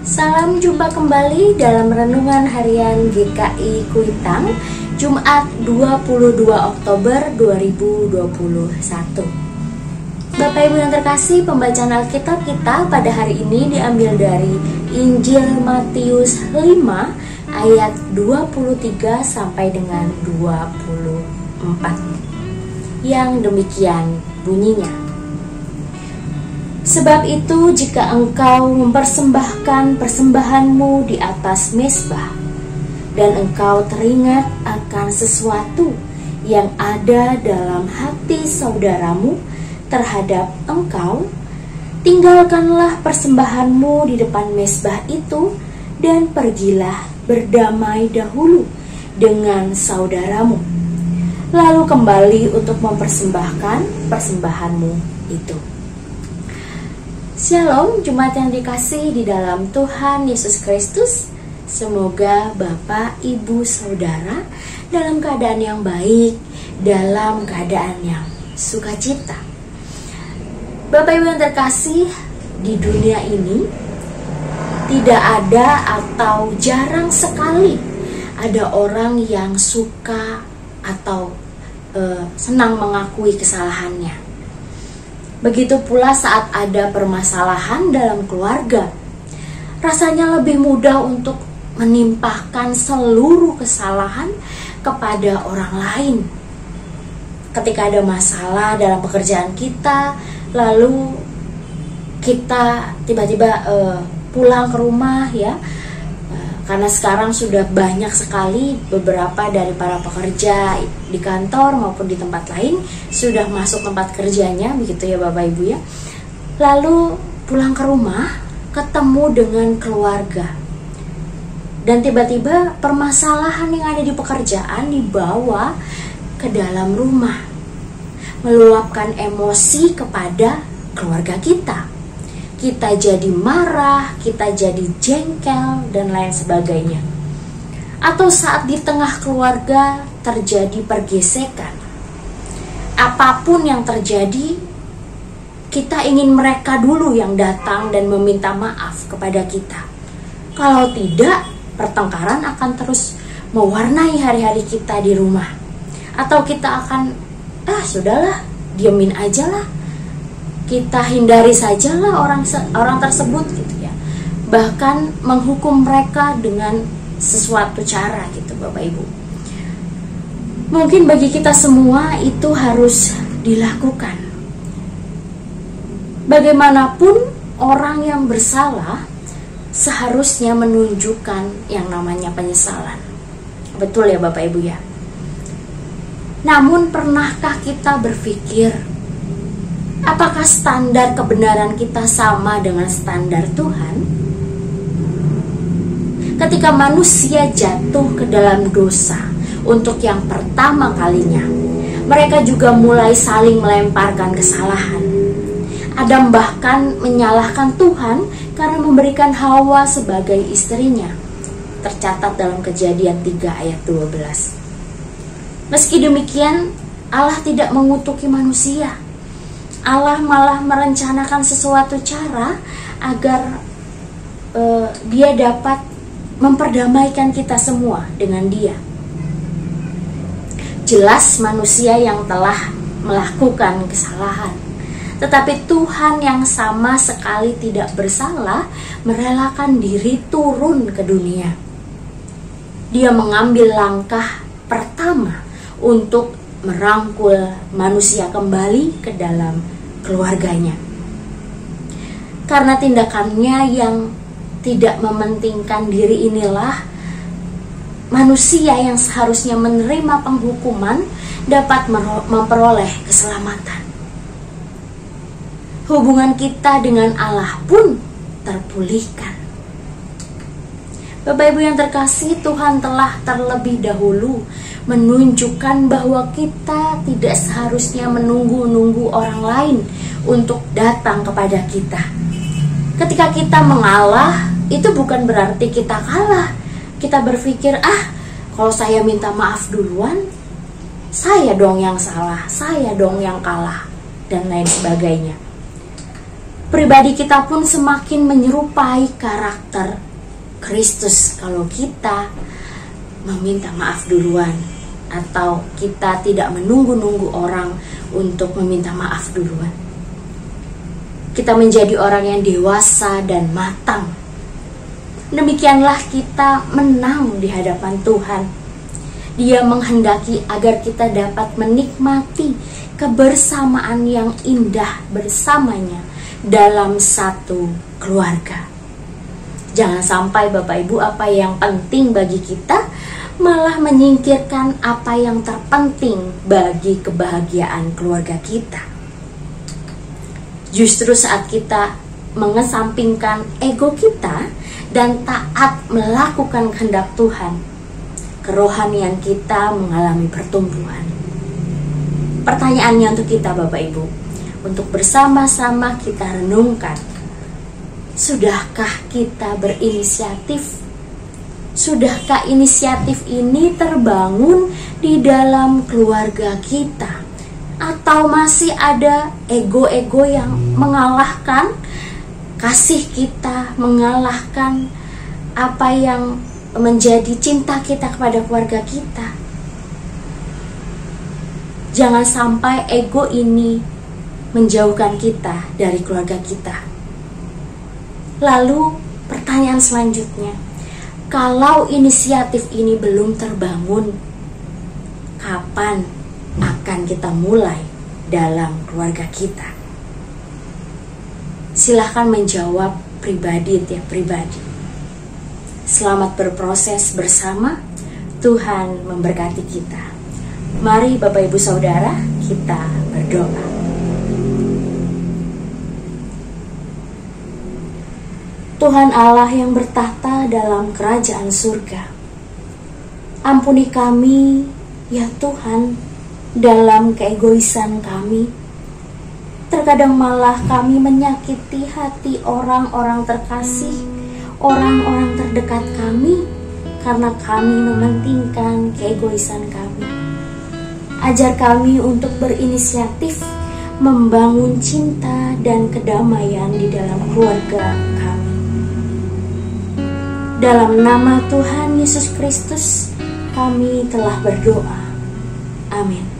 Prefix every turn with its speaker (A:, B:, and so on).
A: Salam jumpa kembali dalam Renungan Harian GKI Kuitang, Jumat 22 Oktober 2021. Bapak Ibu yang terkasih, pembacaan Alkitab kita pada hari ini diambil dari Injil Matius 5 ayat 23 sampai dengan 24. Yang demikian bunyinya. Sebab itu, jika engkau mempersembahkan persembahanmu di atas mezbah, dan engkau teringat akan sesuatu yang ada dalam hati saudaramu terhadap engkau, tinggalkanlah persembahanmu di depan mezbah itu, dan pergilah berdamai dahulu dengan saudaramu, lalu kembali untuk mempersembahkan persembahanmu itu. Shalom, jemaat yang dikasihi di dalam Tuhan Yesus Kristus. Semoga Bapak, Ibu, Saudara dalam keadaan yang baik, dalam keadaan yang sukacita. Bapak Ibu yang terkasih, di dunia ini tidak ada atau jarang sekali ada orang yang suka atau senang mengakui kesalahannya. Begitu pula saat ada permasalahan dalam keluarga, rasanya lebih mudah untuk menimpahkan seluruh kesalahan kepada orang lain. Ketika ada masalah dalam pekerjaan kita, lalu kita tiba-tiba pulang ke rumah ya, karena sekarang sudah banyak sekali beberapa dari para pekerja di kantor maupun di tempat lain sudah masuk tempat kerjanya, begitu ya Bapak Ibu ya. Lalu pulang ke rumah ketemu dengan keluarga, dan tiba-tiba permasalahan yang ada di pekerjaan dibawa ke dalam rumah, meluapkan emosi kepada keluarga kita. Kita jadi marah, kita jadi jengkel, dan lain sebagainya. Atau saat di tengah keluarga terjadi pergesekan, apapun yang terjadi, kita ingin mereka dulu yang datang dan meminta maaf kepada kita. Kalau tidak, pertengkaran akan terus mewarnai hari-hari kita di rumah. Atau kita akan, sudahlah, diemin aja lah, kita hindari sajalah orang tersebut gitu ya. Bahkan menghukum mereka dengan sesuatu cara gitu Bapak Ibu. Mungkin bagi kita semua itu harus dilakukan. Bagaimanapun orang yang bersalah seharusnya menunjukkan yang namanya penyesalan. Betul ya Bapak Ibu ya. Namun pernahkah kita berpikir, apakah standar kebenaran kita sama dengan standar Tuhan? Ketika manusia jatuh ke dalam dosa untuk yang pertama kalinya, mereka juga mulai saling melemparkan kesalahan. Adam bahkan menyalahkan Tuhan karena memberikan Hawa sebagai istrinya. Tercatat dalam Kejadian 3 ayat 12. Meski demikian, Allah tidak mengutuki manusia. Allah malah merencanakan sesuatu cara agar dia dapat memperdamaikan kita semua dengan dia. Jelas manusia yang telah melakukan kesalahan, tetapi Tuhan yang sama sekali tidak bersalah merelakan diri turun ke dunia. Dia mengambil langkah pertama untuk merangkul manusia kembali ke dalam keluarganya. Karena tindakannya yang tidak mementingkan diri inilah manusia yang seharusnya menerima penghukuman dapat memperoleh keselamatan. Hubungan kita dengan Allah pun terpulihkan. Bapak Ibu yang terkasih, Tuhan telah terlebih dahulu menunjukkan bahwa kita tidak seharusnya menunggu-nunggu orang lain untuk datang kepada kita. Ketika kita mengalah, itu bukan berarti kita kalah. Kita berpikir, kalau saya minta maaf duluan, saya dong yang salah, saya dong yang kalah, dan lain sebagainya. Pribadi kita pun semakin menyerupai karakter Kristus kalau kita meminta maaf duluan, atau kita tidak menunggu-nunggu orang untuk meminta maaf duluan. Kita menjadi orang yang dewasa dan matang. Demikianlah kita menang di hadapan Tuhan. Dia menghendaki agar kita dapat menikmati kebersamaan yang indah bersamanya dalam satu keluarga. Jangan sampai Bapak Ibu, apa yang penting bagi kita malah menyingkirkan apa yang terpenting bagi kebahagiaan keluarga kita. Justru saat kita mengesampingkan ego kita dan taat melakukan kehendak Tuhan, kerohanian kita mengalami pertumbuhan. Pertanyaannya untuk kita Bapak Ibu, untuk bersama-sama kita renungkan, sudahkah kita berinisiatif? Sudahkah inisiatif ini terbangun di dalam keluarga kita? Atau masih ada ego-ego yang mengalahkan kasih kita, mengalahkan apa yang menjadi cinta kita kepada keluarga kita? Jangan sampai ego ini menjauhkan kita dari keluarga kita. Lalu pertanyaan selanjutnya, kalau inisiatif ini belum terbangun, kapan akan kita mulai dalam keluarga kita? Silahkan menjawab pribadi tiap pribadi. Selamat berproses bersama. Tuhan memberkati kita. Mari Bapak Ibu Saudara, kita berdoa. Tuhan Allah yang bertahta dalam kerajaan surga, ampuni kami ya Tuhan dalam keegoisan kami. Terkadang malah kami menyakiti hati orang-orang terkasih, orang-orang terdekat kami, karena kami mementingkan keegoisan kami. Ajar kami untuk berinisiatif membangun cinta dan kedamaian di dalam keluarga kami. Dalam nama Tuhan Yesus Kristus, kami telah berdoa. Amin.